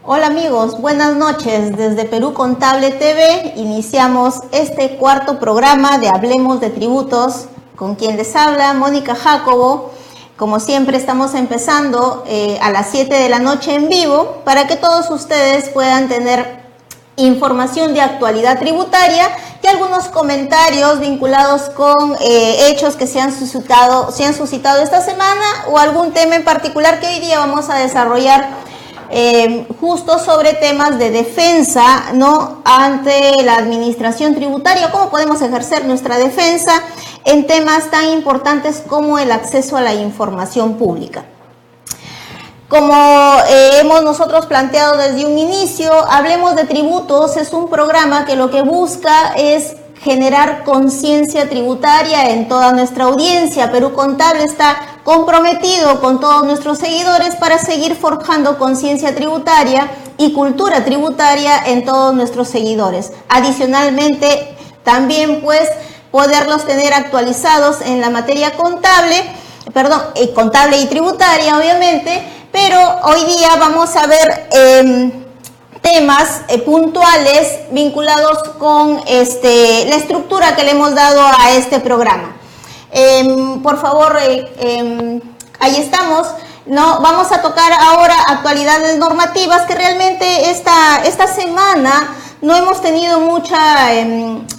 Hola amigos, buenas noches. Desde Perú Contable TV iniciamos este cuarto programa de Hablemos de Tributos, con quien les habla Mónica Jacobo. Como siempre estamos empezando a las 7 de la noche en vivo para que todos ustedes puedan tener información de actualidad tributaria y algunos comentarios vinculados con hechos que se han suscitado esta semana o algún tema en particular que hoy día vamos a desarrollar justo sobre temas de defensa, ¿no?, ante la administración tributaria, cómo podemos ejercer nuestra defensa en temas tan importantes como el acceso a la información pública. Como hemos nosotros planteado desde un inicio, Hablemos de Tributos es un programa que lo que busca es generar conciencia tributaria en toda nuestra audiencia. Perú Contable está comprometido con todos nuestros seguidores para seguir forjando conciencia tributaria y cultura tributaria en todos nuestros seguidores. Adicionalmente, también pues poderlos tener actualizados en la materia contable y tributaria, obviamente, pero hoy día vamos a ver temas puntuales vinculados con la estructura que le hemos dado a este programa. Por favor, ahí estamos. No, vamos a tocar ahora actualidades normativas que realmente esta semana no hemos tenido mucha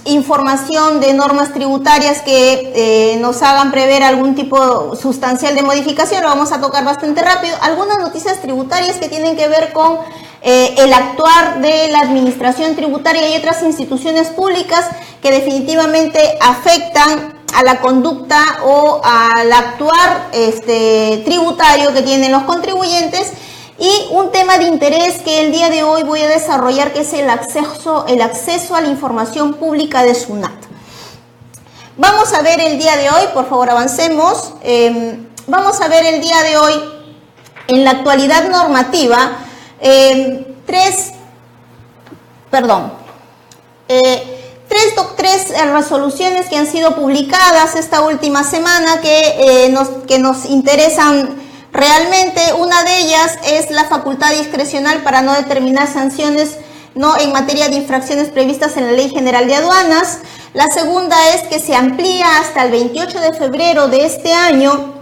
información de normas tributarias que nos hagan prever algún tipo sustancial de modificación. Lo vamos a tocar bastante rápido. Algunas noticias tributarias que tienen que ver con el actuar de la administración tributaria y otras instituciones públicas que definitivamente afectan a la conducta o al actuar tributario que tienen los contribuyentes, y un tema de interés que el día de hoy voy a desarrollar, que es el acceso a la información pública de SUNAT. Vamos a ver el día de hoy, por favor avancemos, vamos a ver el día de hoy en la actualidad normativa tres resoluciones que han sido publicadas esta última semana que nos interesan realmente. Una de ellas es la facultad discrecional para no determinar sanciones en materia de infracciones previstas en la Ley General de Aduanas. La segunda es que se amplía hasta el 28 de febrero de este año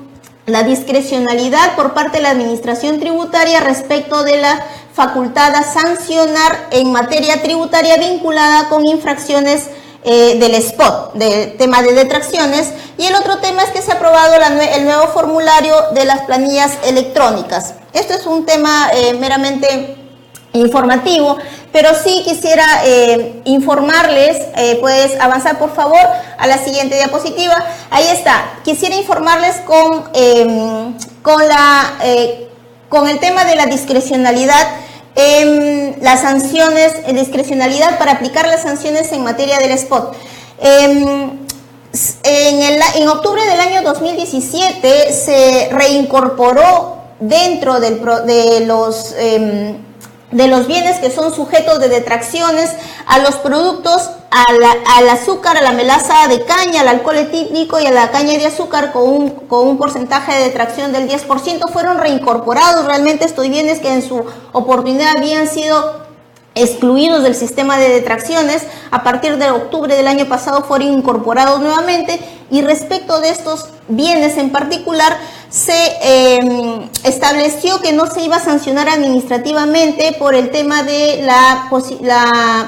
la discrecionalidad por parte de la Administración Tributaria respecto de la facultad a sancionar en materia tributaria vinculada con infracciones del SPOT, del tema de detracciones. Y el otro tema es que se ha aprobado el nuevo formulario de las planillas electrónicas. Esto es un tema meramente informativo, pero sí quisiera informarles, puedes avanzar por favor a la siguiente diapositiva. Ahí está. Quisiera informarles con el tema de la discrecionalidad, las sanciones, discrecionalidad para aplicar las sanciones en materia del SPOT. En octubre del año 2017 se reincorporó dentro de los bienes que son sujetos de detracciones a los productos, al azúcar, a la melaza de caña, al alcohol etílico y a la caña de azúcar con un porcentaje de detracción del 10%. Fueron reincorporados realmente estos bienes que en su oportunidad habían sido excluidos del sistema de detracciones. A partir de octubre del año pasado fueron incorporados nuevamente, y respecto de estos bienes en particular se estableció que no se iba a sancionar administrativamente por el tema de la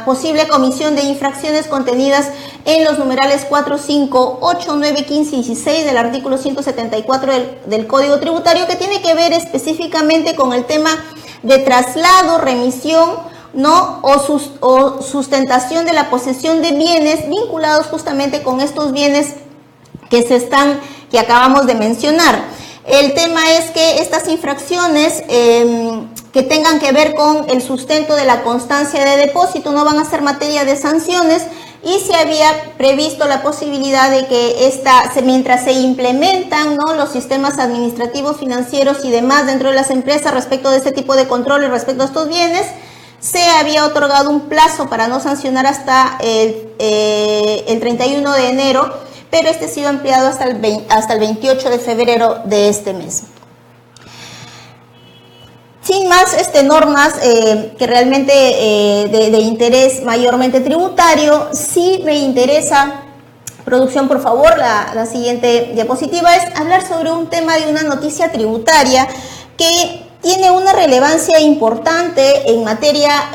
posible comisión de infracciones contenidas en los numerales 4, 5, 8, 9, 15 y 16 del artículo 174 del Código Tributario, que tiene que ver específicamente con el tema de traslado, remisión, o sustentación de la posesión de bienes vinculados justamente con estos bienes que acabamos de mencionar. El tema es que estas infracciones que tengan que ver con el sustento de la constancia de depósito no van a ser materia de sanciones, y se había previsto la posibilidad de que mientras se implementan los sistemas administrativos, financieros y demás dentro de las empresas respecto de este tipo de controles respecto a estos bienes, se había otorgado un plazo para no sancionar hasta el 31 de enero, pero este ha sido ampliado hasta el 28 de febrero de este mes. sin más normas que realmente de interés mayormente tributario, sí me interesa, producción por favor, la siguiente diapositiva, es hablar sobre un tema de una noticia tributaria que tiene una relevancia importante en materia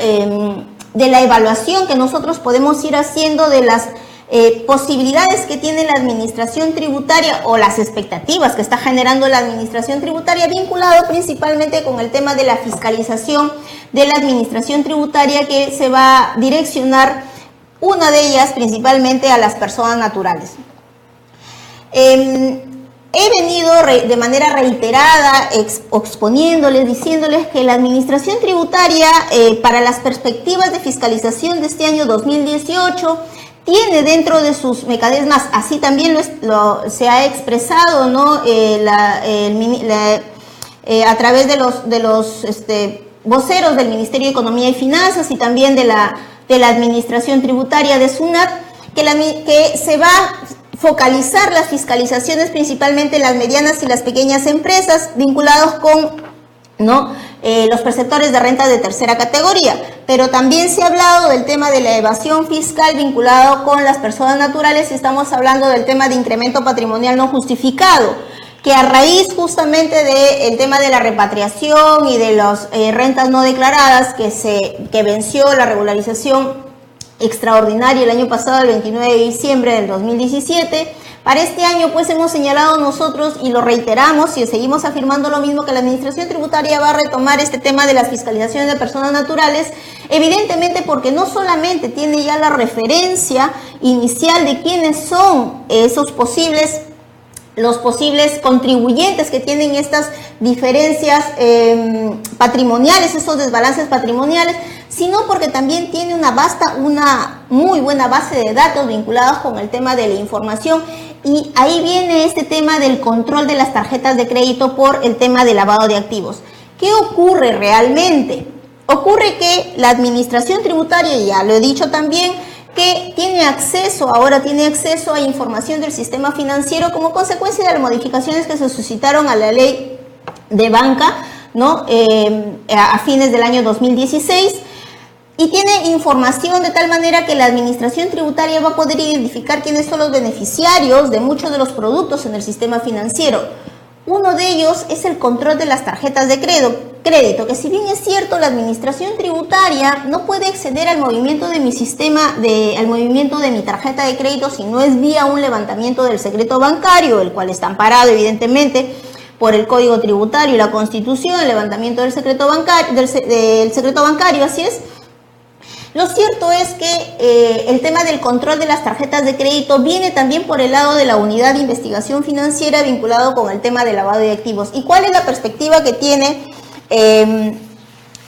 de la evaluación que nosotros podemos ir haciendo de las posibilidades que tiene la administración tributaria o las expectativas que está generando la administración tributaria, vinculado principalmente con el tema de la fiscalización de la administración tributaria, que se va a direccionar, una de ellas principalmente, a las personas naturales. He venido de manera reiterada exponiéndoles, diciéndoles que la administración tributaria para las perspectivas de fiscalización de este año 2018 tiene dentro de sus mecanismos, así también se ha expresado, ¿no? A través de los voceros del Ministerio de Economía y Finanzas y también de la Administración Tributaria de SUNAT, que se va a focalizar las fiscalizaciones principalmente en las medianas y las pequeñas empresas vinculados con, ¿no?, los perceptores de renta de tercera categoría, pero también se ha hablado del tema de la evasión fiscal vinculado con las personas naturales, y estamos hablando del tema de incremento patrimonial no justificado, que a raíz justamente del tema de la repatriación y de las rentas no declaradas, que venció la regularización extraordinaria el año pasado, el 29 de diciembre del 2017, para este año pues hemos señalado nosotros, y lo reiteramos y seguimos afirmando lo mismo, que la administración tributaria va a retomar este tema de las fiscalizaciones de personas naturales, evidentemente porque no solamente tiene ya la referencia inicial de quiénes son los posibles contribuyentes que tienen estas diferencias patrimoniales, estos desbalances patrimoniales, sino porque también tiene una muy buena base de datos vinculados con el tema de la información, y ahí viene este tema del control de las tarjetas de crédito por el tema de lavado de activos. ¿Qué ocurre realmente? Ocurre que la administración tributaria, ya lo he dicho también, que ahora tiene acceso a información del sistema financiero como consecuencia de las modificaciones que se suscitaron a la ley de banca, ¿no?, a fines del año 2016, y tiene información de tal manera que la administración tributaria va a poder identificar quiénes son los beneficiarios de muchos de los productos en el sistema financiero. Uno de ellos es el control de las tarjetas de crédito, que si bien es cierto, la administración tributaria no puede acceder al movimiento de al movimiento de mi tarjeta de crédito si no es vía un levantamiento del secreto bancario, el cual está amparado evidentemente por el Código Tributario y la Constitución, el levantamiento del secreto bancario, así es. Lo cierto es que el tema del control de las tarjetas de crédito viene también por el lado de la unidad de investigación financiera vinculado con el tema del lavado de activos. ¿Y cuál es la perspectiva que tiene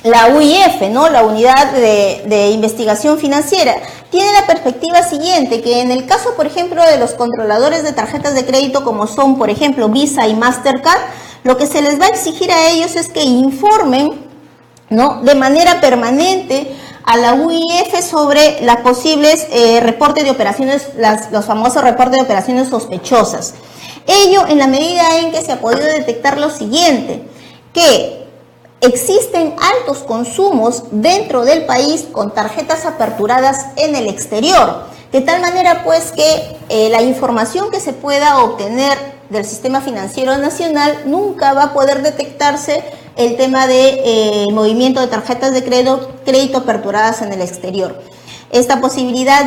la UIF, ¿no?, la unidad de investigación financiera? Tiene la perspectiva siguiente, que en el caso, por ejemplo, de los controladores de tarjetas de crédito, como son, por ejemplo, Visa y Mastercard, lo que se les va a exigir a ellos es que informen, ¿no?, de manera permanente a la UIF sobre las posibles reportes de operaciones, los famosos reportes de operaciones sospechosas. Ello en la medida en que se ha podido detectar lo siguiente, que existen altos consumos dentro del país con tarjetas aperturadas en el exterior, de tal manera pues que la información que se pueda obtener del sistema financiero nacional nunca va a poder detectarse el tema de movimiento de tarjetas de crédito aperturadas en el exterior. Esta posibilidad,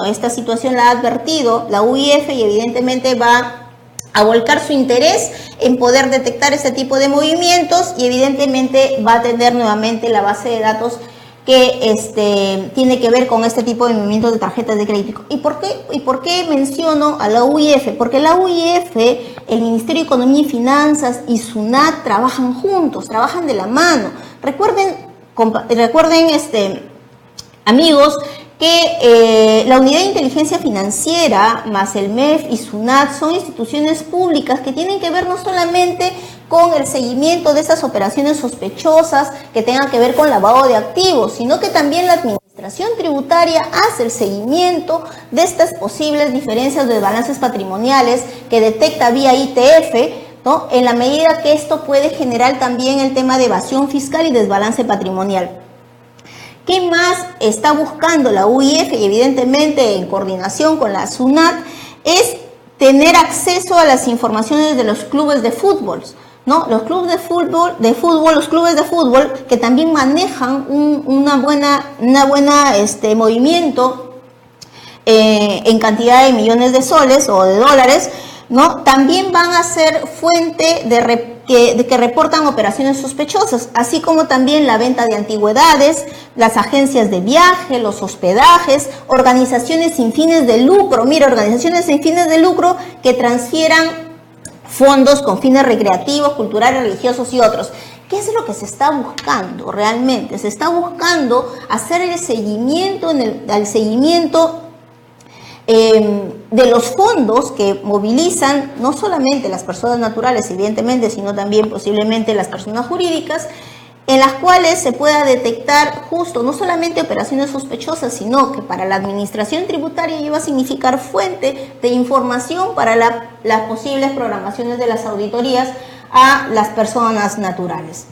esta situación la ha advertido la UIF, y evidentemente va a volcar su interés en poder detectar este tipo de movimientos, y evidentemente va a tener nuevamente la base de datos que tiene que ver con este tipo de movimientos de tarjetas de crédito. ¿Y por qué menciono a la UIF? Porque la UIF, el Ministerio de Economía y Finanzas y SUNAT trabajan juntos, trabajan de la mano. Recuerden amigos, que la Unidad de Inteligencia Financiera, más el MEF y SUNAT, son instituciones públicas que tienen que ver no solamente con el seguimiento de esas operaciones sospechosas que tengan que ver con lavado de activos, sino que también la administración tributaria hace el seguimiento de estas posibles diferencias de balances patrimoniales que detecta vía ITF, ¿no? En la medida que esto puede generar también el tema de evasión fiscal y desbalance patrimonial. ¿Qué más está buscando la UIF y evidentemente en coordinación con la SUNAT? Es tener acceso a las informaciones de los clubes de fútbol, ¿no? Los clubes de fútbol, los clubes de fútbol que también manejan una buena movimiento en cantidad de millones de soles o de dólares, ¿no? También van a ser fuente de que reportan operaciones sospechosas, así como también la venta de antigüedades, las agencias de viaje, los hospedajes, organizaciones sin fines de lucro. Mira, organizaciones sin fines de lucro que transfieran fondos con fines recreativos, culturales, religiosos y otros. ¿Qué es lo que se está buscando realmente? Se está buscando hacer el seguimiento, de los fondos que movilizan no solamente las personas naturales, evidentemente, sino también posiblemente las personas jurídicas, en las cuales se pueda detectar justo no solamente operaciones sospechosas, sino que para la administración tributaria iba a significar fuente de información para las posibles programaciones de las auditorías a las personas naturales.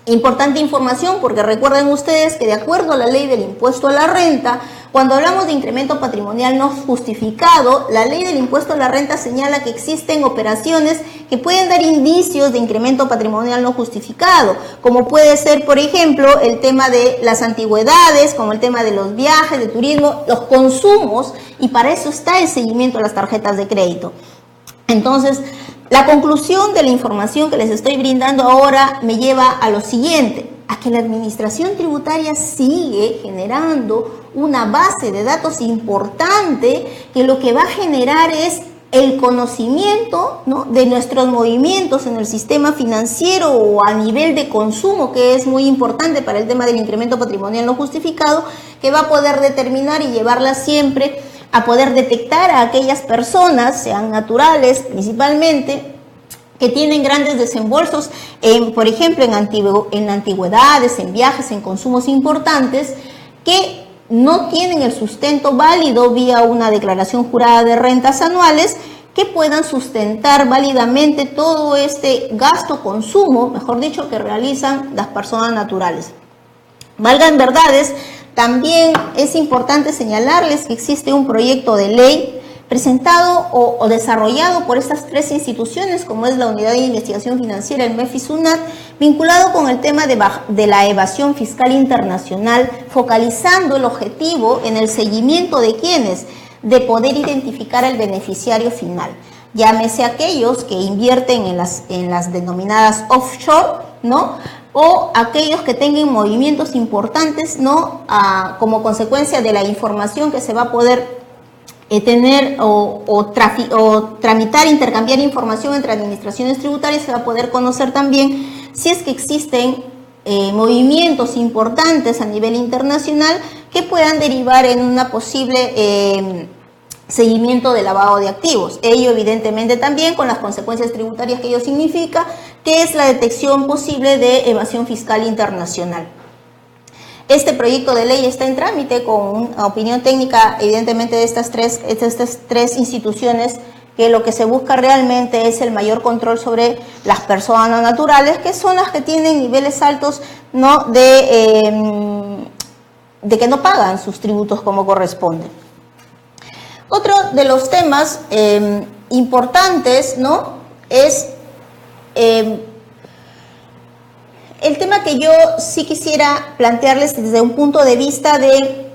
Importante información porque recuerden ustedes que de acuerdo a la ley del impuesto a la renta, cuando hablamos de incremento patrimonial no justificado, la ley del impuesto a la renta señala que existen operaciones que pueden dar indicios de incremento patrimonial no justificado, como puede ser, por ejemplo, el tema de las antigüedades, como el tema de los viajes, de turismo, los consumos, y para eso está el seguimiento de las tarjetas de crédito. Entonces, la conclusión de la información que les estoy brindando ahora me lleva a lo siguiente, a que la administración tributaria sigue generando una base de datos importante que lo que va a generar es el conocimiento, ¿no?, de nuestros movimientos en el sistema financiero o a nivel de consumo, que es muy importante para el tema del incremento patrimonial no justificado, que va a poder determinar y llevarla siempre a poder detectar a aquellas personas, sean naturales principalmente, que tienen grandes desembolsos, por ejemplo, en antigüedades, en viajes, en consumos importantes, que no tienen el sustento válido vía una declaración jurada de rentas anuales, que puedan sustentar válidamente todo este gasto-consumo, mejor dicho, que realizan las personas naturales. Valgan verdades, también es importante señalarles que existe un proyecto de ley presentado o desarrollado por estas tres instituciones, como es la Unidad de Investigación Financiera, el MEF y SUNAT, vinculado con el tema de la evasión fiscal internacional, focalizando el objetivo en el seguimiento de quienes, de poder identificar al beneficiario final. Llámese aquellos que invierten en las denominadas offshore, ¿no?, o aquellos que tengan movimientos importantes, ¿no?, como consecuencia de la información que se va a poder tener o tramitar, intercambiar información entre administraciones tributarias. Se va a poder conocer también si es que existen movimientos importantes a nivel internacional que puedan derivar en una posible seguimiento de lavado de activos. Ello evidentemente también con las consecuencias tributarias que ello significa, que es la detección posible de evasión fiscal internacional. Este proyecto de ley está en trámite con una opinión técnica, evidentemente, de estas tres instituciones, que lo que se busca realmente es el mayor control sobre las personas naturales, que son las que tienen niveles altos, ¿no?, de que no pagan sus tributos como corresponde. Otro de los temas importantes, ¿no?, es el tema que yo sí quisiera plantearles desde un punto de vista de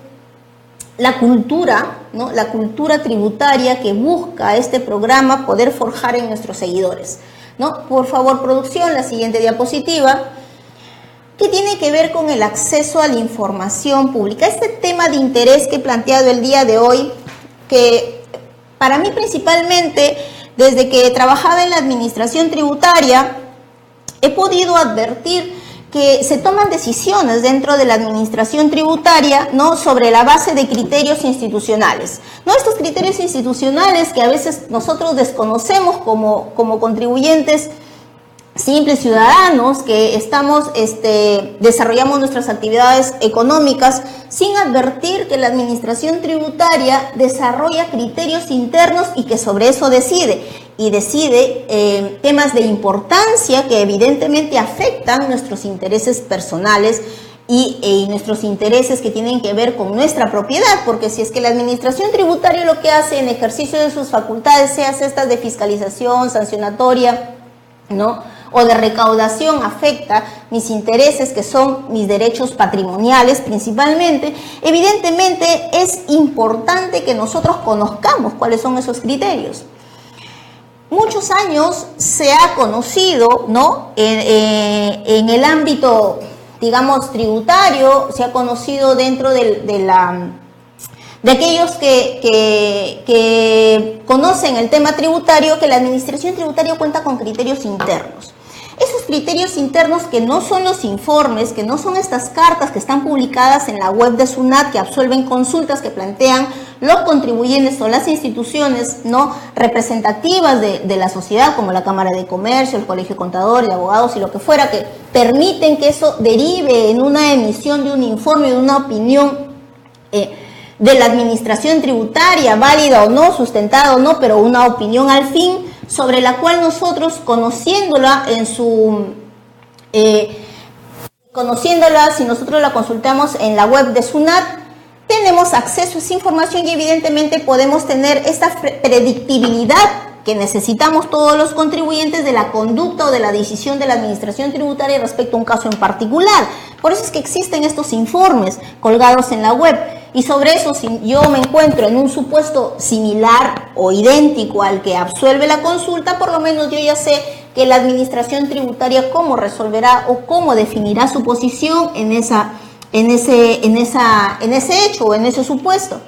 la cultura, ¿no?, la cultura tributaria que busca este programa poder forjar en nuestros seguidores, ¿no? Por favor, producción, la siguiente diapositiva, que tiene que ver con el acceso a la información pública. Este tema de interés que he planteado el día de hoy, que para mí principalmente, desde que trabajaba en la administración tributaria, he podido advertir que se toman decisiones dentro de la administración tributaria, ¿no?, sobre la base de criterios institucionales, ¿no? Estos criterios institucionales que a veces nosotros desconocemos como contribuyentes, simples ciudadanos que desarrollamos nuestras actividades económicas sin advertir que la administración tributaria desarrolla criterios internos y que sobre eso decide temas de importancia que evidentemente afectan nuestros intereses personales y nuestros intereses que tienen que ver con nuestra propiedad, porque si es que la administración tributaria lo que hace en ejercicio de sus facultades, sean estas de fiscalización, sancionatoria, ¿no?, o de recaudación, afecta mis intereses, que son mis derechos patrimoniales principalmente, evidentemente es importante que nosotros conozcamos cuáles son esos criterios. Muchos años se ha conocido, ¿no?, en el ámbito, digamos, tributario, se ha conocido dentro de aquellos que conocen el tema tributario, que la administración tributaria cuenta con criterios internos. Esos criterios internos, que no son los informes, que no son estas cartas que están publicadas en la web de SUNAT, que absuelven consultas que plantean los contribuyentes o las instituciones, ¿no?, representativas de la sociedad, como la Cámara de Comercio, el Colegio de Contadores, de Abogados y lo que fuera, que permiten que eso derive en una emisión de un informe, de una opinión de la administración tributaria, válida o no, sustentada o no, pero una opinión al fin, sobre la cual nosotros, conociéndola, si nosotros la consultamos en la web de SUNAT, tenemos acceso a esa información y evidentemente podemos tener esta predictibilidad que necesitamos todos los contribuyentes de la conducta o de la decisión de la administración tributaria respecto a un caso en particular. Por eso es que existen estos informes colgados en la web. Y sobre eso, si yo me encuentro en un supuesto similar o idéntico al que absuelve la consulta, por lo menos yo ya sé que la administración tributaria cómo resolverá o cómo definirá su posición en ese hecho o en ese supuesto.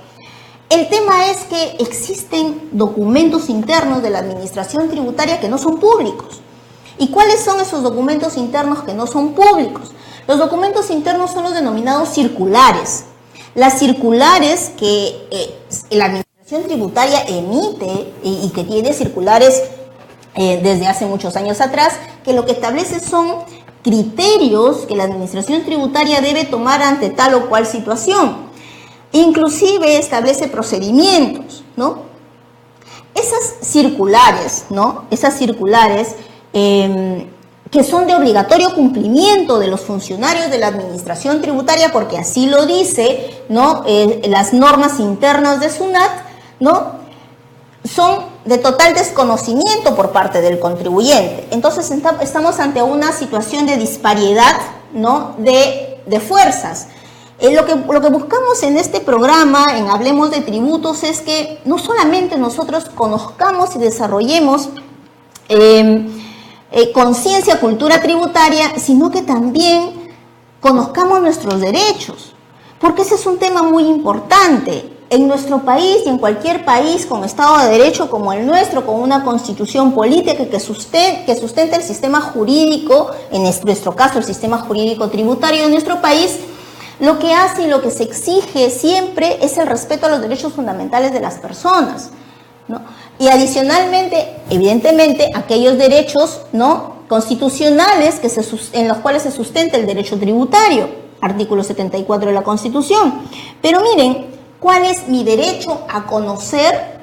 El tema es que existen documentos internos de la administración tributaria que no son públicos. ¿Y cuáles son esos documentos internos que no son públicos? Los documentos internos son los denominados circulares. Las circulares que la administración tributaria emite y que tiene circulares desde hace muchos años atrás, que lo que establece son criterios que la administración tributaria debe tomar ante tal o cual situación. Inclusive establece procedimientos, ¿no? Esas circulares, ¿no?, que son de obligatorio cumplimiento de los funcionarios de la administración tributaria, porque así lo dice, ¿no?, las normas internas de SUNAT, ¿no?, son de total desconocimiento por parte del contribuyente. Entonces estamos ante una situación de disparidad, ¿no?, de fuerzas. Lo que buscamos en este programa, en Hablemos de Tributos, es que no solamente nosotros conozcamos y desarrollemos conciencia, cultura tributaria, sino que también conozcamos nuestros derechos, porque ese es un tema muy importante. En nuestro país y en cualquier país con Estado de Derecho como el nuestro, con una constitución política que sustenta el sistema jurídico, en nuestro caso el sistema jurídico tributario de nuestro país, lo que hace y lo que se exige siempre es el respeto a los derechos fundamentales de las personas, ¿no? Y adicionalmente, evidentemente, aquellos derechos, ¿no?, constitucionales en los cuales se sustenta el derecho tributario, artículo 74 de la Constitución. Pero miren, ¿cuál es mi derecho a conocer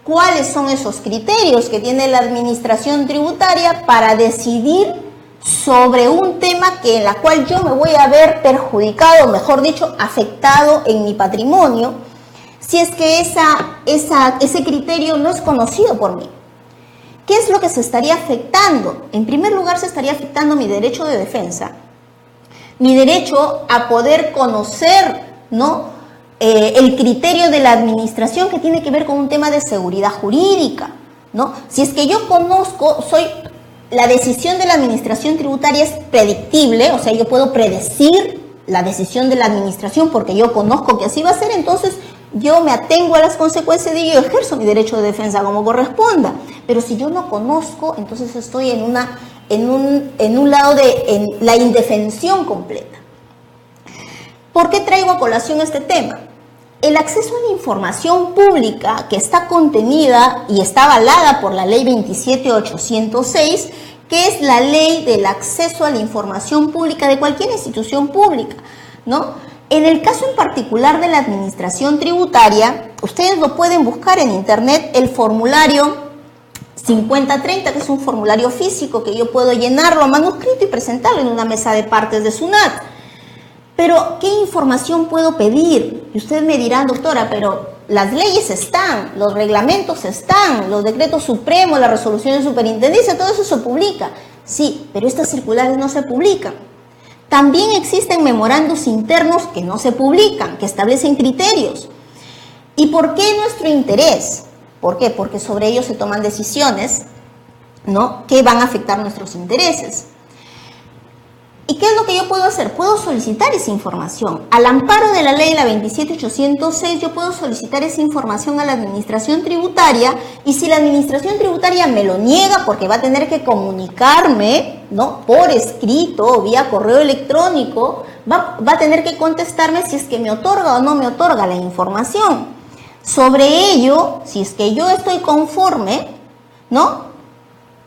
cuáles son esos criterios que tiene la administración tributaria para decidir sobre un tema en la cual yo me voy a ver perjudicado, mejor dicho, afectado en mi patrimonio, si es que ese criterio no es conocido por mí? ¿Qué es lo que se estaría afectando? En primer lugar, se estaría afectando mi derecho de defensa, mi derecho a poder conocer, ¿no?, el criterio de la administración que tiene que ver con un tema de seguridad jurídica, ¿no? Si es que yo conozco, la decisión de la administración tributaria es predictible, o sea, yo puedo predecir la decisión de la administración porque yo conozco que así va a ser, entonces yo me atengo a las consecuencias de ello y ejerzo mi derecho de defensa como corresponda. Pero si yo no conozco, entonces estoy en un lado de la indefensión completa. ¿Por qué traigo a colación este tema? El acceso a la información pública que está contenida y está avalada por la Ley 27806 que es la ley del acceso a la información pública de cualquier institución pública, ¿no? En el caso en particular de la administración tributaria, ustedes lo pueden buscar en internet, el formulario 5030, que es un formulario físico que yo puedo llenarlo a manuscrito y presentarlo en una mesa de partes de SUNAT. Pero, ¿qué información puedo pedir? Y ustedes me dirán, doctora, pero las leyes están, los reglamentos están, los decretos supremos, las resoluciones de superintendencia, todo eso se publica. Sí, pero estas circulares no se publican. También existen memorandos internos que no se publican, que establecen criterios. ¿Y por qué nuestro interés? ¿Por qué? Porque sobre ellos se toman decisiones, ¿no?, que van a afectar nuestros intereses. ¿Y qué es lo que yo puedo hacer? Puedo solicitar esa información. Al amparo de la ley, la 27806, yo puedo solicitar esa información a la administración tributaria, y si la administración tributaria me lo niega, porque va a tener que comunicarme, ¿no?, por escrito o vía correo electrónico, va a tener que contestarme si es que me otorga o no me otorga la información. Sobre ello, si es que yo estoy conforme, ¿no?,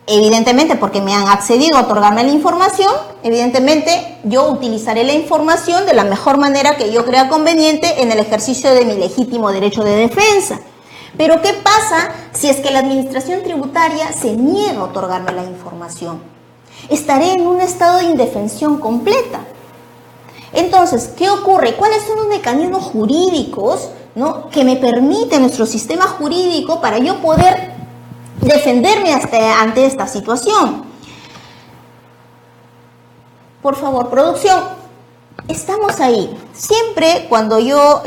evidentemente, porque me han accedido a otorgarme la información, evidentemente yo utilizaré la información de la mejor manera que yo crea conveniente en el ejercicio de mi legítimo derecho de defensa. Pero ¿qué pasa si es que la administración tributaria se niega a otorgarme la información? Estaré en un estado de indefensión completa. Entonces, ¿qué ocurre? ¿Cuáles son los mecanismos jurídicos, ¿no?, que me permite nuestro sistema jurídico para yo poder defenderme ante esta situación? Por favor, producción, estamos ahí. Siempre cuando yo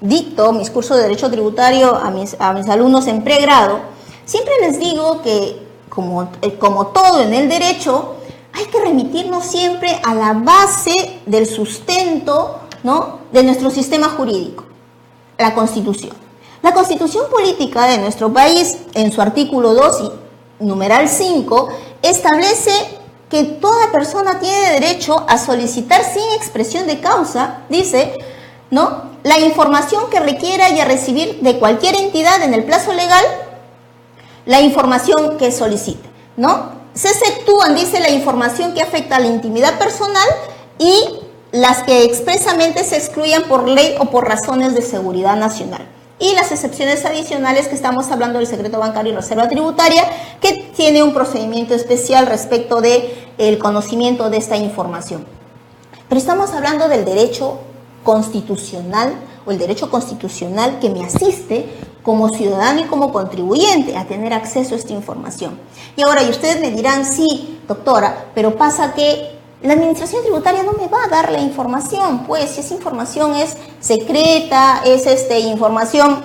dicto mis cursos de Derecho Tributario a mis alumnos en pregrado, siempre les digo que, como todo en el derecho, hay que remitirnos siempre a la base del sustento, ¿no?, de nuestro sistema jurídico, la Constitución. La Constitución Política de nuestro país, en su artículo 2 y numeral 5, establece que toda persona tiene derecho a solicitar sin expresión de causa, dice, ¿no?, la información que requiera y a recibir de cualquier entidad en el plazo legal, la información que solicite, ¿no? Se exceptúan, dice, la información que afecta a la intimidad personal y las que expresamente se excluyan por ley o por razones de seguridad nacional. Y las excepciones adicionales, que estamos hablando del secreto bancario y reserva tributaria, que tiene un procedimiento especial respecto del conocimiento de esta información. Pero estamos hablando del derecho constitucional, o el derecho constitucional que me asiste como ciudadano y como contribuyente a tener acceso a esta información. Y ahora, y ustedes me dirán, sí, doctora, pero pasa que la administración tributaria no me va a dar la información, pues si esa información es secreta, es información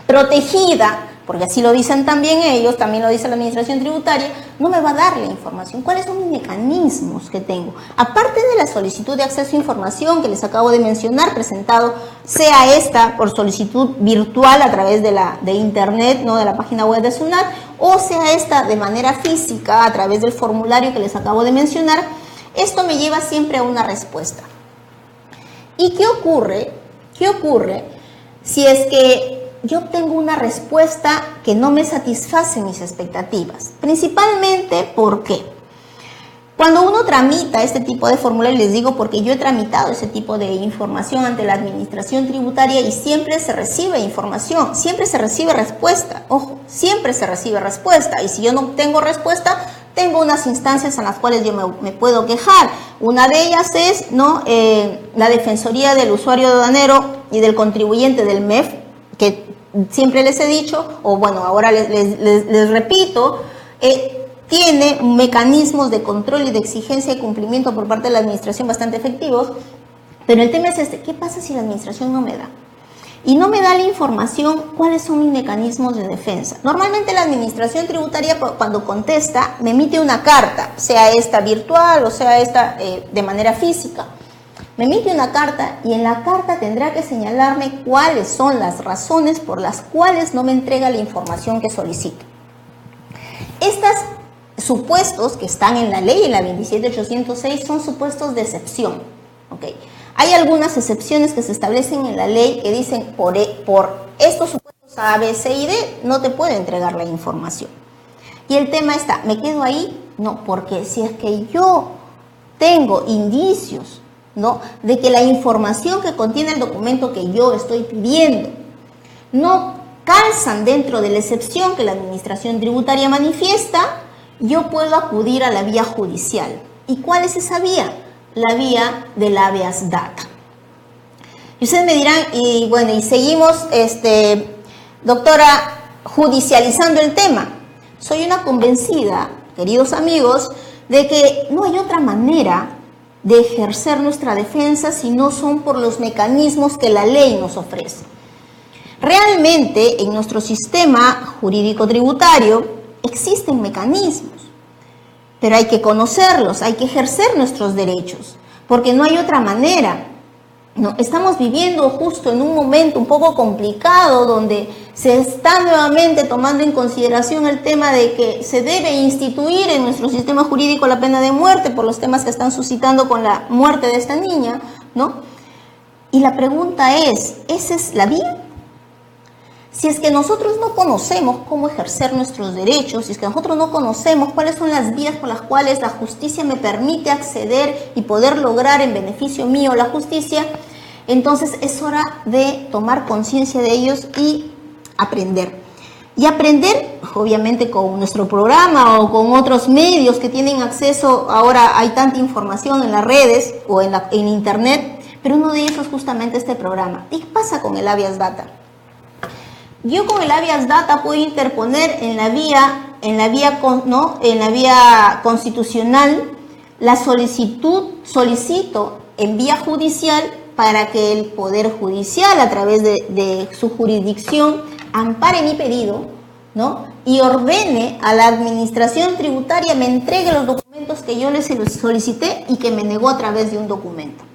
protegida, porque así lo dicen también ellos, también lo dice la administración tributaria, no me va a dar la información. ¿Cuáles son mis mecanismos que tengo? Aparte de la solicitud de acceso a información que les acabo de mencionar, presentado, sea esta por solicitud virtual a través de internet, ¿no?, de la página web de SUNAT, o sea esta de manera física a través del formulario que les acabo de mencionar, esto me lleva siempre a una respuesta. ¿Y qué ocurre? ¿Qué ocurre si es que yo obtengo una respuesta que no me satisface mis expectativas? Principalmente, ¿por qué? Cuando uno tramita este tipo de formulario, les digo porque yo he tramitado ese tipo de información ante la administración tributaria y siempre se recibe información, siempre se recibe respuesta. Ojo, siempre se recibe respuesta. Y si yo no obtengo respuesta, tengo unas instancias en las cuales yo me puedo quejar. Una de ellas es, ¿no?, la Defensoría del Usuario Aduanero y del Contribuyente del MEF, que siempre les he dicho, o bueno, ahora les repito, tiene mecanismos de control y de exigencia y cumplimiento por parte de la administración bastante efectivos, pero el tema es este: ¿qué pasa si la administración no me da? Y no me da la información, ¿cuáles son mis mecanismos de defensa? Normalmente la administración tributaria, cuando contesta, me emite una carta, sea esta virtual o sea esta de manera física. Me emite una carta y en la carta tendrá que señalarme cuáles son las razones por las cuales no me entrega la información que solicito. Estos supuestos que están en la ley, en la 27806, son supuestos de excepción, ¿ok? Hay algunas excepciones que se establecen en la ley que dicen por estos supuestos A, B, C y D no te puedo entregar la información. Y el tema está, ¿me quedo ahí No, porque si es que yo tengo indicios, ¿no?, de que la información que contiene el documento que yo estoy pidiendo no calzan dentro de la excepción que la Administración Tributaria manifiesta, yo puedo acudir a la vía judicial. ¿Y cuál es esa vía? La vía del habeas data. Y ustedes me dirán, y bueno, y seguimos, doctora, judicializando el tema. Soy una convencida, queridos amigos, de que no hay otra manera de ejercer nuestra defensa si no son por los mecanismos que la ley nos ofrece. Realmente, en nuestro sistema jurídico tributario existen mecanismos, pero hay que conocerlos, hay que ejercer nuestros derechos, porque no hay otra manera. No, estamos viviendo justo en un momento un poco complicado donde se está nuevamente tomando en consideración el tema de que se debe instituir en nuestro sistema jurídico la pena de muerte por los temas que están suscitando con la muerte de esta niña, ¿no? Y la pregunta es, ¿esa es la vía? Si es que nosotros no conocemos cómo ejercer nuestros derechos, si es que nosotros no conocemos cuáles son las vías por las cuales la justicia me permite acceder y poder lograr en beneficio mío la justicia, entonces es hora de tomar conciencia de ellos y aprender. Y aprender, obviamente, con nuestro programa o con otros medios que tienen acceso. Ahora hay tanta información en las redes o en internet, pero uno de ellos es justamente este programa. ¿Y qué pasa con el habeas data? Yo con el habeas data puedo interponer en la vía constitucional la solicito en vía judicial para que el Poder Judicial, a través de su jurisdicción, ampare mi pedido, ¿no?, y ordene a la Administración Tributaria me entregue los documentos que yo les solicité y que me negó a través de un documento.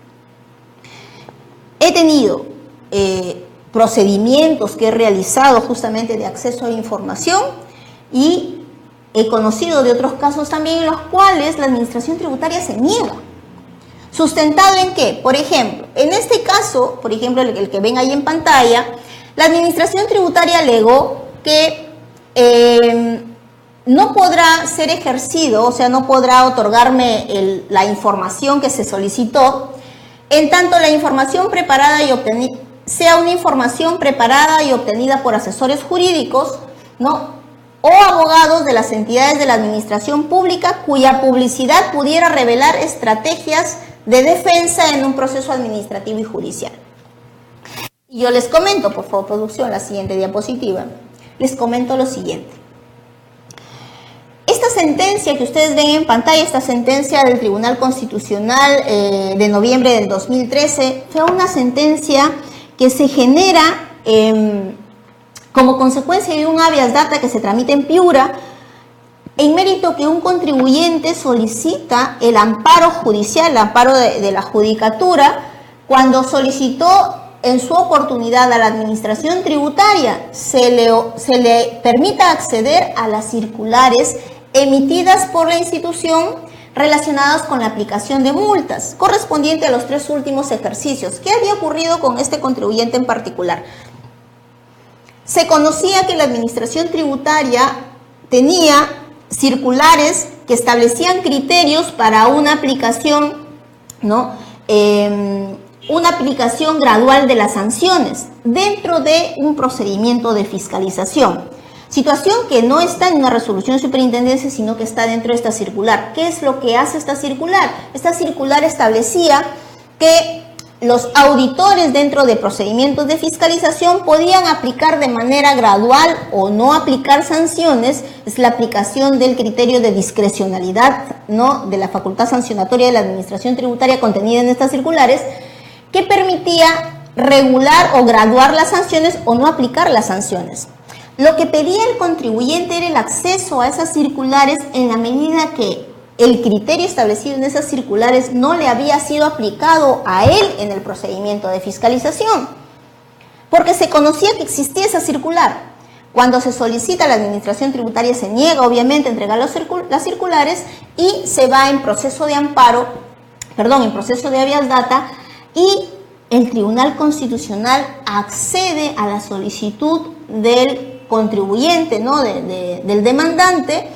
He tenido procedimientos que he realizado justamente de acceso a información y he conocido de otros casos también en los cuales la Administración Tributaria se niega. ¿Sustentado en qué? Por ejemplo, en este caso, por ejemplo, el que ven ahí en pantalla, la Administración Tributaria alegó que no podrá ser ejercido, o sea, no podrá otorgarme la información que se solicitó, en tanto la información preparada y obtenida sea una información preparada y obtenida por asesores jurídicos, ¿no?, o abogados de las entidades de la administración pública cuya publicidad pudiera revelar estrategias de defensa en un proceso administrativo y judicial. Y yo les comento, por favor, producción, la siguiente diapositiva. Les comento lo siguiente. Esta sentencia que ustedes ven en pantalla, esta sentencia del Tribunal Constitucional de noviembre del 2013, fue una sentencia que se genera como consecuencia de un habeas data que se tramita en Piura, en mérito que un contribuyente solicita el amparo judicial, el amparo de la judicatura, cuando solicitó en su oportunidad a la Administración Tributaria se le permita acceder a las circulares emitidas por la institución relacionadas con la aplicación de multas, correspondiente a los 3 últimos ejercicios. ¿Qué había ocurrido con este contribuyente en particular? Se conocía que la Administración Tributaria tenía circulares que establecían criterios para una aplicación, ¿no?, una aplicación gradual de las sanciones dentro de un procedimiento de fiscalización. Situación que no está en una resolución de superintendencia, sino que está dentro de esta circular. ¿Qué es lo que hace esta circular? Esta circular establecía que los auditores dentro de procedimientos de fiscalización podían aplicar de manera gradual o no aplicar sanciones. Es la aplicación del criterio de discrecionalidad, ¿no?, de la facultad sancionatoria de la Administración Tributaria contenida en estas circulares, que permitía regular o graduar las sanciones o no aplicar las sanciones. Lo que pedía el contribuyente era el acceso a esas circulares en la medida que el criterio establecido en esas circulares no le había sido aplicado a él en el procedimiento de fiscalización, porque se conocía que existía esa circular. Cuando se solicita a la Administración Tributaria se niega obviamente a entregar las circulares y se va en proceso de amparo, en proceso de habeas data, y el Tribunal Constitucional accede a la solicitud del contribuyente, ¿no?, del demandante,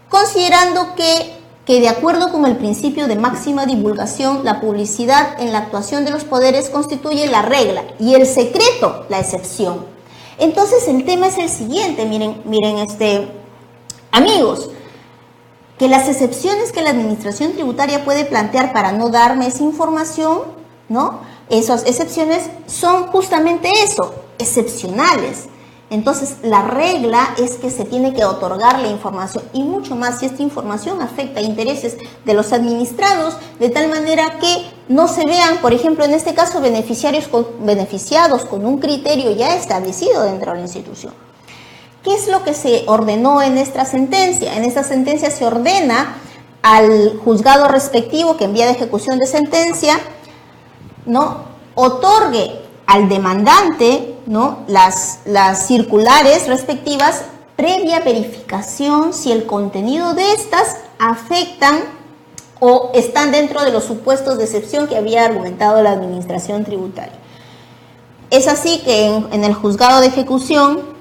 considerando que de acuerdo con el principio de máxima divulgación, la publicidad en la actuación de los poderes constituye la regla y el secreto la excepción. Entonces el tema es el siguiente, miren, amigos, que las excepciones que la administración tributaria puede plantear para no darme esa información, ¿no? Esas excepciones son justamente eso, excepcionales. Entonces, la regla es que se tiene que otorgar la información y mucho más si esta información afecta a intereses de los administrados, de tal manera que no se vean, por ejemplo, en este caso, beneficiados con un criterio ya establecido dentro de la institución. ¿Qué es lo que se ordenó en esta sentencia? En esta sentencia se ordena al juzgado respectivo que en vía de ejecución de sentencia, ¿no?, otorgue al demandante, ¿no?, las circulares respectivas previa verificación si el contenido de estas afectan o están dentro de los supuestos de excepción que había argumentado la administración tributaria. Es así que en el juzgado de ejecución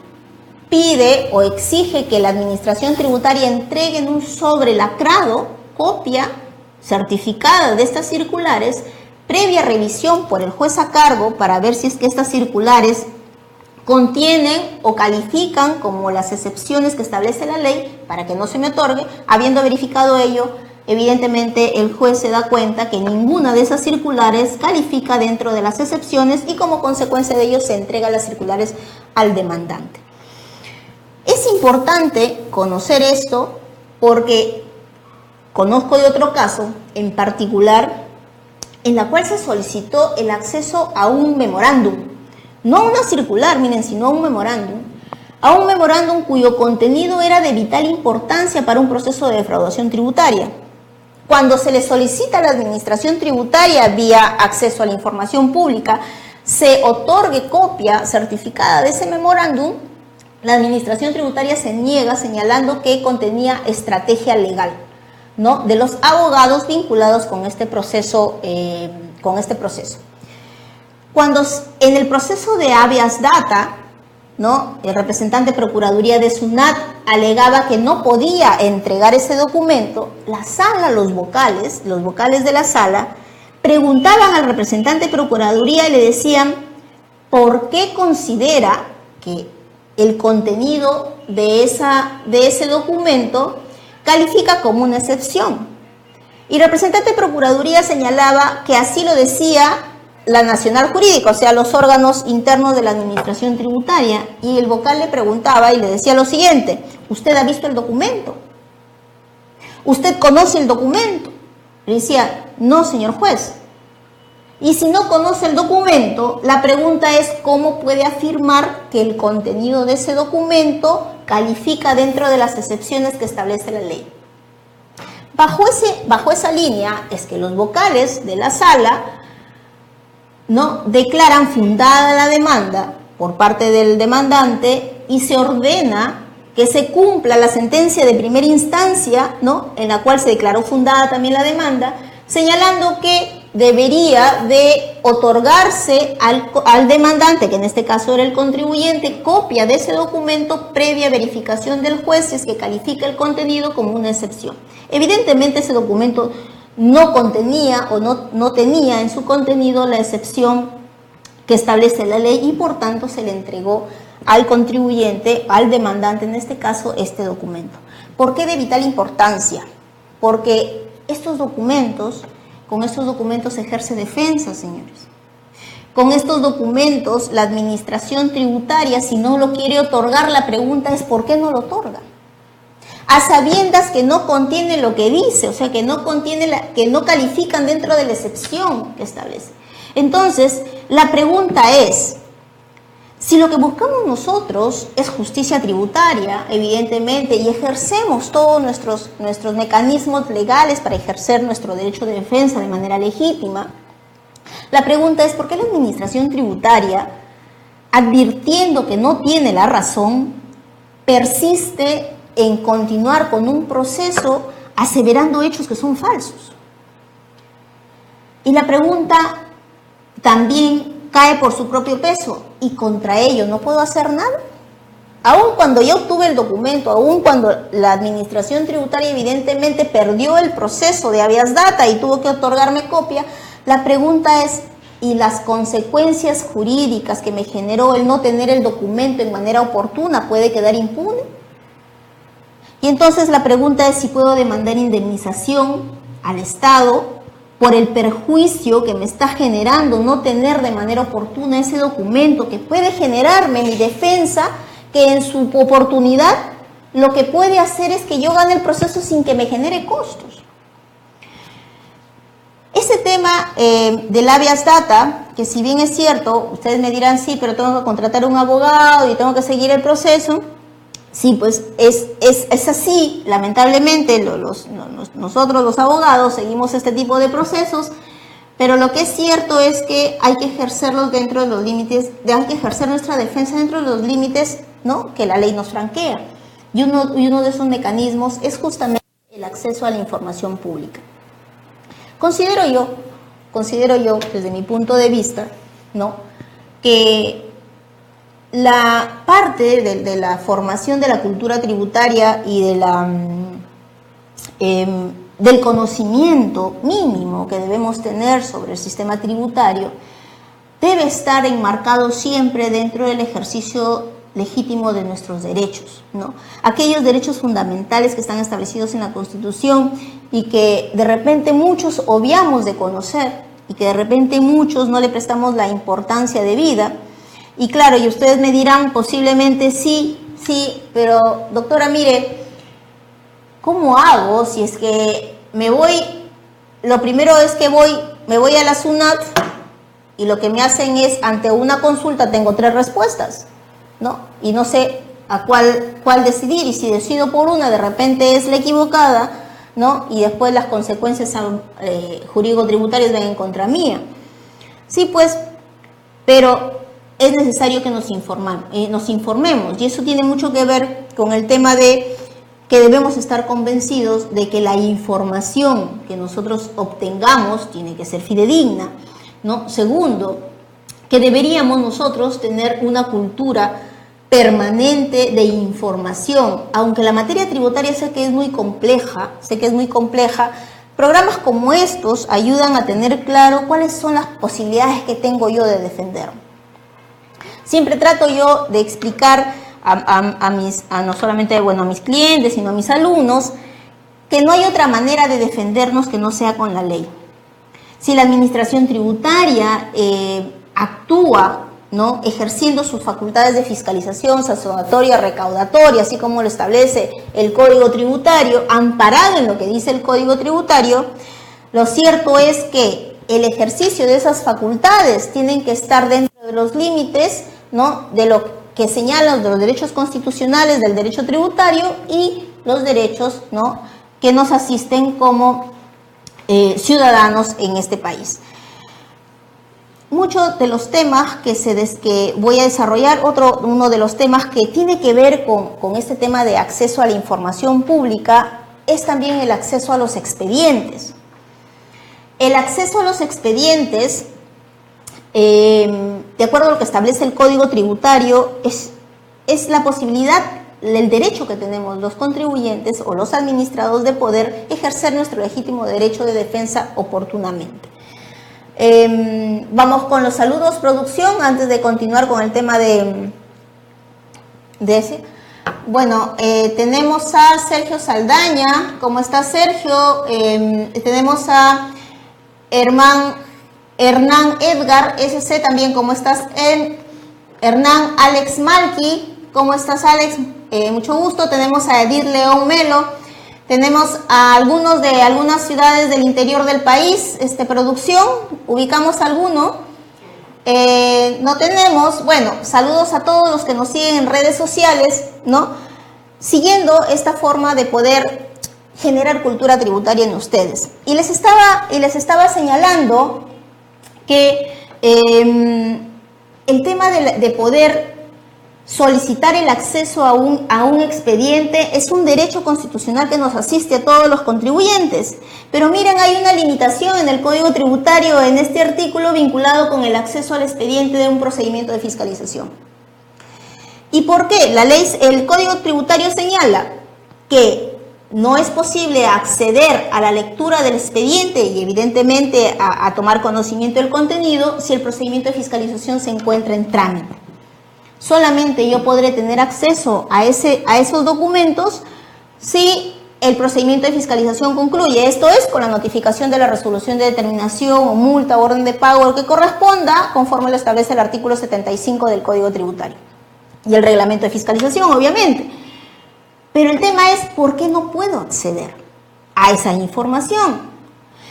pide o exige que la administración tributaria entregue en un sobre lacrado copia certificada de estas circulares previa revisión por el juez a cargo para ver si es que estas circulares contienen o califican como las excepciones que establece la ley para que no se me otorgue. Habiendo verificado ello, evidentemente el juez se da cuenta que ninguna de esas circulares califica dentro de las excepciones y como consecuencia de ello se entrega las circulares al demandante. Es importante conocer esto porque conozco de otro caso en particular en la cual se solicitó el acceso a un memorándum, no a una circular, miren, sino a un memorándum cuyo contenido era de vital importancia para un proceso de defraudación tributaria. Cuando se le solicita a la administración tributaria vía acceso a la información pública, se otorgue copia certificada de ese memorándum, la administración tributaria se niega señalando que contenía estrategia legal, ¿no?, de los abogados vinculados con este proceso. Cuando en el proceso de habeas data, ¿no?, el representante de Procuraduría de SUNAT alegaba que no podía entregar ese documento, la sala, los vocales de la sala, preguntaban al representante de Procuraduría y le decían por qué considera que el contenido de ese documento califica como una excepción. Y el representante de Procuraduría señalaba que así lo decía la Nacional Jurídica, o sea, los órganos internos de la administración tributaria, y el vocal le preguntaba y le decía lo siguiente: ¿usted ha visto el documento? ¿Usted conoce el documento? Le decía, no, señor juez. Y si no conoce el documento, la pregunta es ¿cómo puede afirmar que el contenido de ese documento califica dentro de las excepciones que establece la ley? Bajo esa línea es que los vocales de la sala, ¿no?, declaran fundada la demanda por parte del demandante y se ordena que se cumpla la sentencia de primera instancia, ¿no?, en la cual se declaró fundada también la demanda, señalando que debería de otorgarse al demandante, que en este caso era el contribuyente, copia de ese documento previa verificación del juez si es que califica el contenido como una excepción. Evidentemente ese documento no contenía o no tenía en su contenido la excepción que establece la ley y por tanto se le entregó al contribuyente, al demandante en este caso, este documento. ¿Por qué de vital importancia? Porque con estos documentos se ejerce defensa, señores. Con estos documentos la administración tributaria, si no lo quiere otorgar, la pregunta es ¿por qué no lo otorga? A sabiendas que no contiene lo que dice, o sea, que no califican dentro de la excepción que establece. Entonces, la pregunta es, si lo que buscamos nosotros es justicia tributaria, evidentemente, y ejercemos todos nuestros mecanismos legales para ejercer nuestro derecho de defensa de manera legítima, la pregunta es ¿por qué la administración tributaria, advirtiendo que no tiene la razón, persiste en continuar con un proceso aseverando hechos que son falsos? Y la pregunta también cae por su propio peso. ¿Y contra ello no puedo hacer nada? aun cuando yo obtuve el documento, aun cuando la administración tributaria evidentemente perdió el proceso de habeas data y tuvo que otorgarme copia, la pregunta es, ¿y las consecuencias jurídicas que me generó el no tener el documento en manera oportuna puede quedar impune? Y entonces la pregunta es si puedo demandar indemnización al Estado por el perjuicio que me está generando no tener de manera oportuna ese documento que puede generarme mi defensa, que en su oportunidad lo que puede hacer es que yo gane el proceso sin que me genere costos. Ese tema del habeas data, que si bien es cierto, ustedes me dirán sí, pero tengo que contratar un abogado y tengo que seguir el proceso. Sí, pues es así, lamentablemente nosotros los abogados seguimos este tipo de procesos, pero lo que es cierto es que hay que ejercerlos dentro de los límites, hay que ejercer nuestra defensa dentro de los límites, ¿no?, que la ley nos franquea. Y uno de esos mecanismos es justamente el acceso a la información pública. Considero yo, desde mi punto de vista, ¿no?, que la parte de la formación de la cultura tributaria y del conocimiento mínimo que debemos tener sobre el sistema tributario debe estar enmarcado siempre dentro del ejercicio legítimo de nuestros derechos, ¿no? Aquellos derechos fundamentales que están establecidos en la Constitución y que de repente muchos obviamos de conocer y que de repente muchos no le prestamos la importancia debida. Y claro, y ustedes me dirán posiblemente sí, pero doctora, mire, ¿cómo hago si es que lo primero es que me voy a la SUNAT y lo que me hacen es, ante una consulta tengo 3 respuestas, ¿no? Y no sé a cuál decidir, y si decido por una, de repente es la equivocada, ¿no? Y después las consecuencias jurídico-tributarias ven en contra mía. Sí, pues, pero es necesario que nos informemos, y eso tiene mucho que ver con el tema de que debemos estar convencidos de que la información que nosotros obtengamos tiene que ser fidedigna, ¿no? Segundo, que deberíamos nosotros tener una cultura permanente de información, aunque la materia tributaria sé que es muy compleja, programas como estos ayudan a tener claro cuáles son las posibilidades que tengo yo de defenderme. Siempre trato yo de explicar no solamente a mis clientes, sino a mis alumnos, que no hay otra manera de defendernos que no sea con la ley. Si la administración tributaria actúa, ¿no?, ejerciendo sus facultades de fiscalización, sancionatoria, recaudatoria, así como lo establece el Código Tributario, amparado en lo que dice el Código Tributario, lo cierto es que el ejercicio de esas facultades tienen que estar dentro de los límites, ¿no?, de lo que señalan de los derechos constitucionales del derecho tributario y los derechos, ¿no?, que nos asisten como ciudadanos en este país. Muchos de los temas que voy a desarrollar, uno de los temas que tiene que ver con este tema de acceso a la información pública es también el acceso a los expedientes. El acceso a los expedientes, de acuerdo a lo que establece el Código Tributario, es la posibilidad, el derecho que tenemos los contribuyentes o los administrados de poder ejercer nuestro legítimo derecho de defensa oportunamente. Vamos con los saludos, producción, antes de continuar con el tema de ese. Bueno, tenemos a Sergio Saldaña. ¿Cómo está Sergio? Tenemos a Hernán Edgar SC también. ¿Cómo estás? Hernán Alex Malki. ¿Cómo estás, Alex? Mucho gusto. Tenemos a Edith León Melo. Tenemos a algunos de algunas ciudades del interior del país. Producción, ubicamos alguno. No tenemos. Bueno, saludos a todos los que nos siguen en redes sociales, ¿no?, siguiendo esta forma de poder generar cultura tributaria en ustedes. Y les estaba señalando que el tema de poder solicitar el acceso a un expediente es un derecho constitucional que nos asiste a todos los contribuyentes. Pero miren, hay una limitación en el Código Tributario en este artículo vinculado con el acceso al expediente de un procedimiento de fiscalización. ¿Y por qué? El Código Tributario señala que no es posible acceder a la lectura del expediente y evidentemente a tomar conocimiento del contenido si el procedimiento de fiscalización se encuentra en trámite. Solamente yo podré tener acceso a esos documentos si el procedimiento de fiscalización concluye. Esto es con la notificación de la resolución de determinación o multa o orden de pago que corresponda, conforme lo establece el artículo 75 del Código Tributario. Y el reglamento de fiscalización, obviamente. Pero el tema es, ¿por qué no puedo acceder a esa información?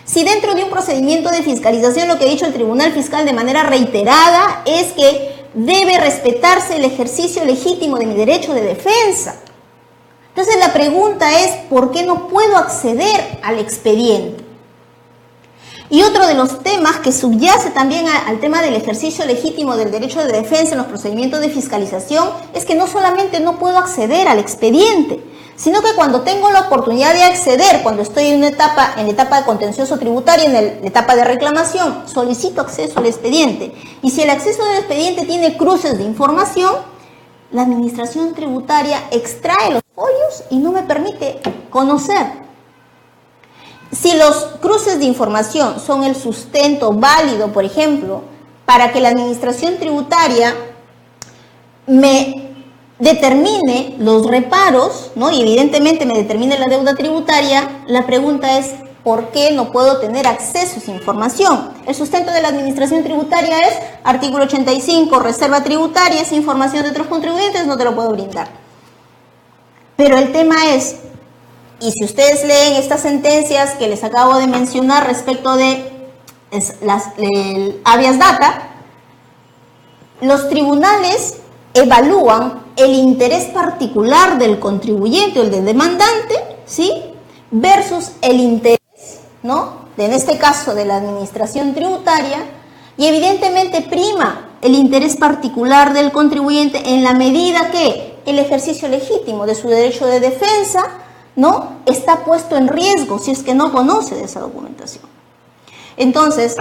Si dentro de un procedimiento de fiscalización lo que ha dicho el Tribunal Fiscal de manera reiterada es que debe respetarse el ejercicio legítimo de mi derecho de defensa. Entonces la pregunta es, ¿por qué no puedo acceder al expediente? Y otro de los temas que subyace también al tema del ejercicio legítimo del derecho de defensa en los procedimientos de fiscalización es que no solamente no puedo acceder al expediente, sino que cuando tengo la oportunidad de acceder, cuando estoy en la etapa de contencioso tributario, en la etapa de reclamación, solicito acceso al expediente. Y si el acceso al expediente tiene cruces de información, la administración tributaria extrae los folios y no me permite conocer. Si los cruces de información son el sustento válido, por ejemplo, para que la administración tributaria me determine los reparos, ¿no? Y evidentemente me determine la deuda tributaria, la pregunta es, ¿por qué no puedo tener acceso a esa información? El sustento de la administración tributaria es artículo 85, reserva tributaria, esa información de otros contribuyentes no te lo puedo brindar. Pero el tema es, y si ustedes leen estas sentencias que les acabo de mencionar respecto de el habeas data, los tribunales evalúan el interés particular del contribuyente o el del demandante, ¿sí?, versus el interés, ¿no?, en este caso de la administración tributaria, y evidentemente prima el interés particular del contribuyente en la medida que el ejercicio legítimo de su derecho de defensa, ¿no?, está puesto en riesgo si es que no conoce de esa documentación. Entonces,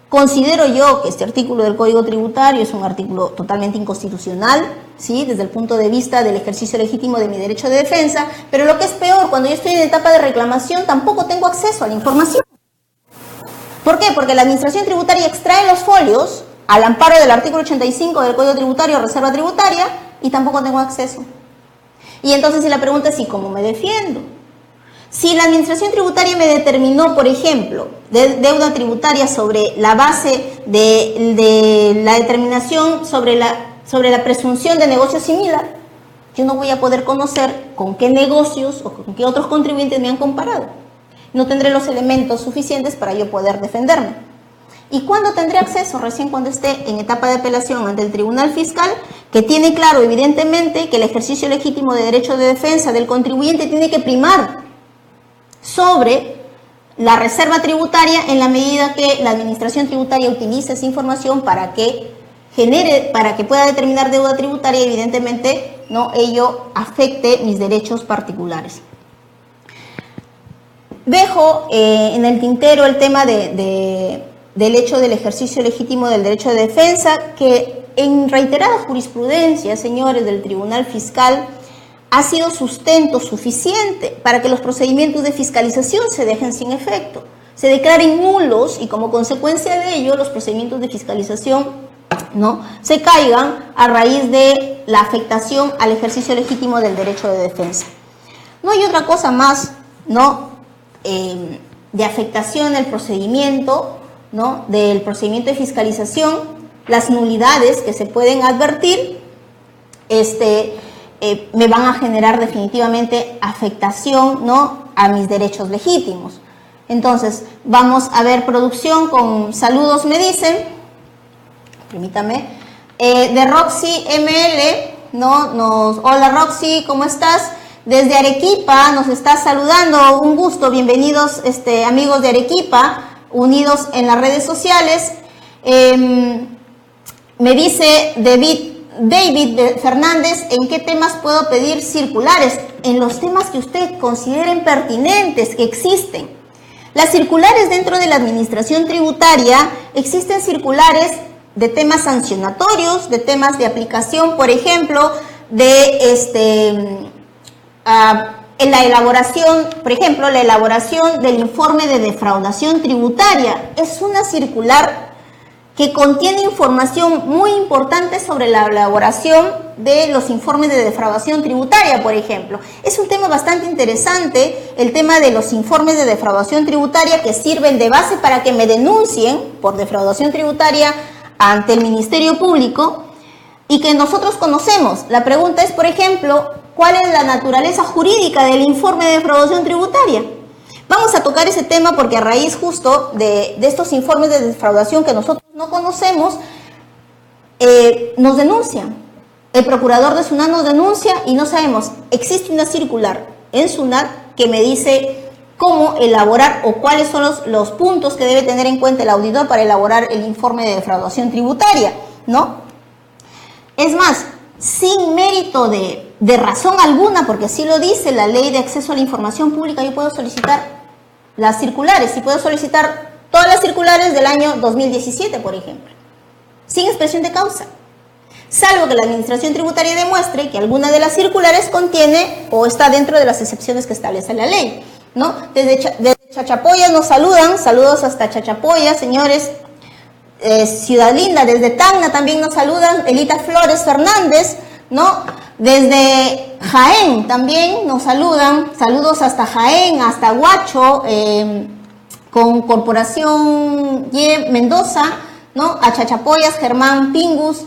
considero yo que este artículo del Código Tributario es un artículo totalmente inconstitucional, ¿sí?, desde el punto de vista del ejercicio legítimo de mi derecho de defensa, pero lo que es peor, cuando yo estoy en etapa de reclamación tampoco tengo acceso a la información. ¿Por qué? Porque la administración tributaria extrae los folios al amparo del artículo 85 del Código Tributario, reserva tributaria, y tampoco tengo acceso. Y entonces si la pregunta es, ¿y cómo me defiendo? Si la administración tributaria me determinó, por ejemplo, deuda tributaria sobre la base de la determinación sobre la presunción de negocio similar, yo no voy a poder conocer con qué negocios o con qué otros contribuyentes me han comparado. No tendré los elementos suficientes para yo poder defenderme. ¿Y cuándo tendré acceso? Recién cuando esté en etapa de apelación ante el Tribunal Fiscal, que tiene claro, evidentemente, que el ejercicio legítimo de derecho de defensa del contribuyente tiene que primar sobre la reserva tributaria en la medida que la administración tributaria utilice esa información para que pueda determinar deuda tributaria y evidentemente no ello afecte mis derechos particulares. Dejo en el tintero el tema del hecho del ejercicio legítimo del derecho de defensa, que en reiteradas jurisprudencias, señores, del Tribunal Fiscal, ha sido sustento suficiente para que los procedimientos de fiscalización se dejen sin efecto, se declaren nulos y como consecuencia de ello los procedimientos de fiscalización, ¿no?, se caigan a raíz de la afectación al ejercicio legítimo del derecho de defensa. No hay otra cosa más, ¿no?, de afectación del procedimiento, ¿no?, del procedimiento de fiscalización, las nulidades que se pueden advertir, me van a generar definitivamente afectación, ¿no?, a mis derechos legítimos. Entonces, vamos a ver producción con saludos, me dicen, permítame, de Roxy ML, ¿no? Hola Roxy, ¿cómo estás? Desde Arequipa nos está saludando, un gusto, bienvenidos amigos de Arequipa, unidos en las redes sociales. Me dice David Fernández, ¿en qué temas puedo pedir circulares? En los temas que usted consideren pertinentes, que existen. Las circulares dentro de la administración tributaria, existen circulares de temas sancionatorios, de temas de aplicación, por ejemplo, de en la elaboración, por ejemplo, la elaboración del informe de defraudación tributaria. Es una circular que contiene información muy importante sobre la elaboración de los informes de defraudación tributaria, por ejemplo. Es un tema bastante interesante, el tema de los informes de defraudación tributaria, que sirven de base para que me denuncien por defraudación tributaria ante el Ministerio Público y que nosotros conocemos. La pregunta es, por ejemplo, ¿cuál es la naturaleza jurídica del informe de defraudación tributaria? Vamos a tocar ese tema porque a raíz justo de estos informes de defraudación que nosotros no conocemos, nos denuncian. El procurador de SUNAT nos denuncia y no sabemos. Existe una circular en SUNAT que me dice cómo elaborar o cuáles son los puntos que debe tener en cuenta el auditor para elaborar el informe de defraudación tributaria, ¿no? Es más, sin mérito de razón alguna, porque así lo dice la Ley de Acceso a la Información Pública, yo puedo solicitar las circulares y puedo solicitar todas las circulares del año 2017, por ejemplo, sin expresión de causa, salvo que la Administración Tributaria demuestre que alguna de las circulares contiene o está dentro de las excepciones que establece la ley, ¿no? Desde Chachapoya nos saludan, saludos hasta Chachapoya, señores. Ciudad Linda, desde Tacna también nos saludan, Elita Flores Fernández, ¿no? Desde Jaén también nos saludan, saludos hasta Jaén, hasta Huacho, con Corporación Y Mendoza, ¿no? A Chachapoyas, Germán Pingus,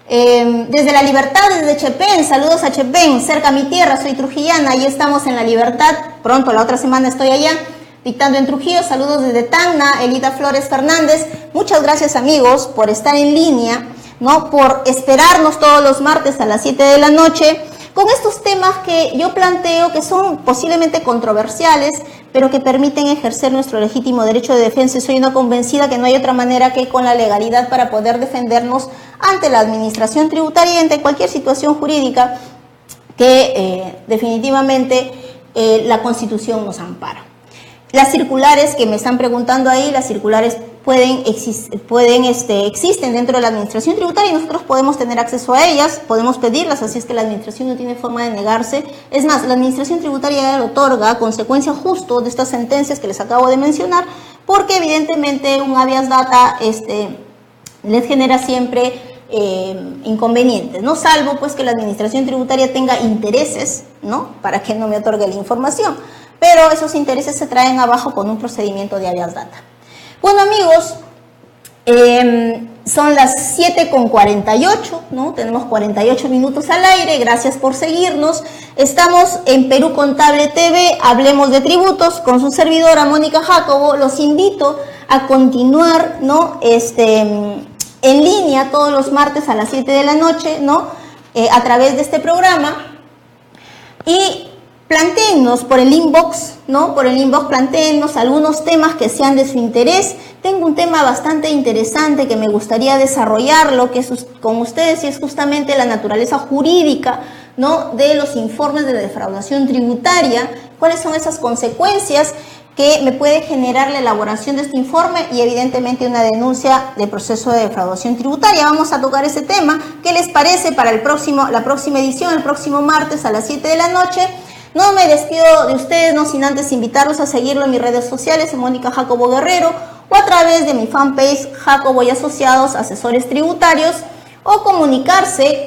desde La Libertad, desde Chepén, saludos a Chepén, cerca a mi tierra, soy trujillana, ahí estamos en La Libertad, pronto la otra semana estoy allá, dictando en Trujillo, saludos desde Tacna, Elita Flores Fernández, muchas gracias amigos por estar en línea, ¿no? Por esperarnos todos los martes a las 7 de la noche, con estos temas que yo planteo que son posiblemente controversiales, pero que permiten ejercer nuestro legítimo derecho de defensa. Y soy una convencida que no hay otra manera que con la legalidad para poder defendernos ante la administración tributaria y ante cualquier situación jurídica que definitivamente la Constitución nos ampara. Las circulares que me están preguntando ahí, las circulares existen dentro de la administración tributaria y nosotros podemos tener acceso a ellas, podemos pedirlas, así es que la administración no tiene forma de negarse. Es más, la administración tributaria ya lo otorga a consecuencia justo de estas sentencias que les acabo de mencionar, porque evidentemente un habeas data les genera siempre inconvenientes, ¿no? Salvo pues que la administración tributaria tenga intereses, ¿no? Para que no me otorgue la información. Pero esos intereses se traen abajo con un procedimiento de habeas data. Bueno amigos, son las 7:48, ¿no? Tenemos 48 minutos al aire, gracias por seguirnos. Estamos en Perú Contable TV, hablemos de tributos, con su servidora Mónica Jacobo. Los invito a continuar, ¿no? En línea todos los martes a las 7 de la noche, ¿no? A través de este programa. Y plantéennos por el inbox, ¿no? Por el inbox plantéennos algunos temas que sean de su interés. Tengo un tema bastante interesante que me gustaría desarrollarlo, que es con ustedes, y es justamente la naturaleza jurídica, ¿no? De los informes de defraudación tributaria. ¿Cuáles son esas consecuencias que me puede generar la elaboración de este informe y evidentemente una denuncia de proceso de defraudación tributaria? Vamos a tocar ese tema. ¿Qué les parece para la próxima edición, el próximo martes a las 7 de la noche? No me despido de ustedes, no sin antes invitarlos a seguirlo en mis redes sociales, en Mónica Jacobo Guerrero, o a través de mi fanpage Jacobo y Asociados Asesores Tributarios, o comunicarse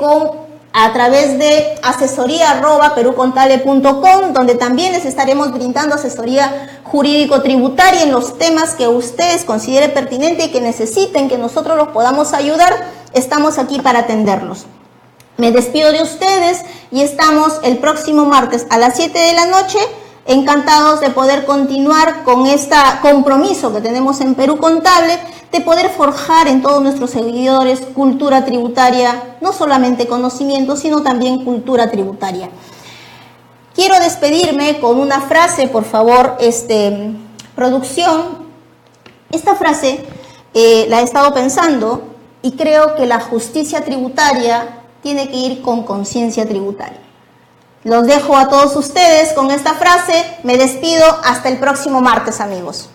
a través de asesoría@perucontable.com, donde también les estaremos brindando asesoría jurídico-tributaria en los temas que ustedes consideren pertinente y que necesiten que nosotros los podamos ayudar. Estamos aquí para atenderlos. Me despido de ustedes y estamos el próximo martes a las 7 de la noche, encantados de poder continuar con este compromiso que tenemos en Perú Contable, de poder forjar en todos nuestros seguidores cultura tributaria, no solamente conocimiento, sino también cultura tributaria. Quiero despedirme con una frase, por favor, producción. Esta frase la he estado pensando y creo que la justicia tributaria tiene que ir con conciencia tributaria. Los dejo a todos ustedes con esta frase. Me despido hasta el próximo martes, amigos.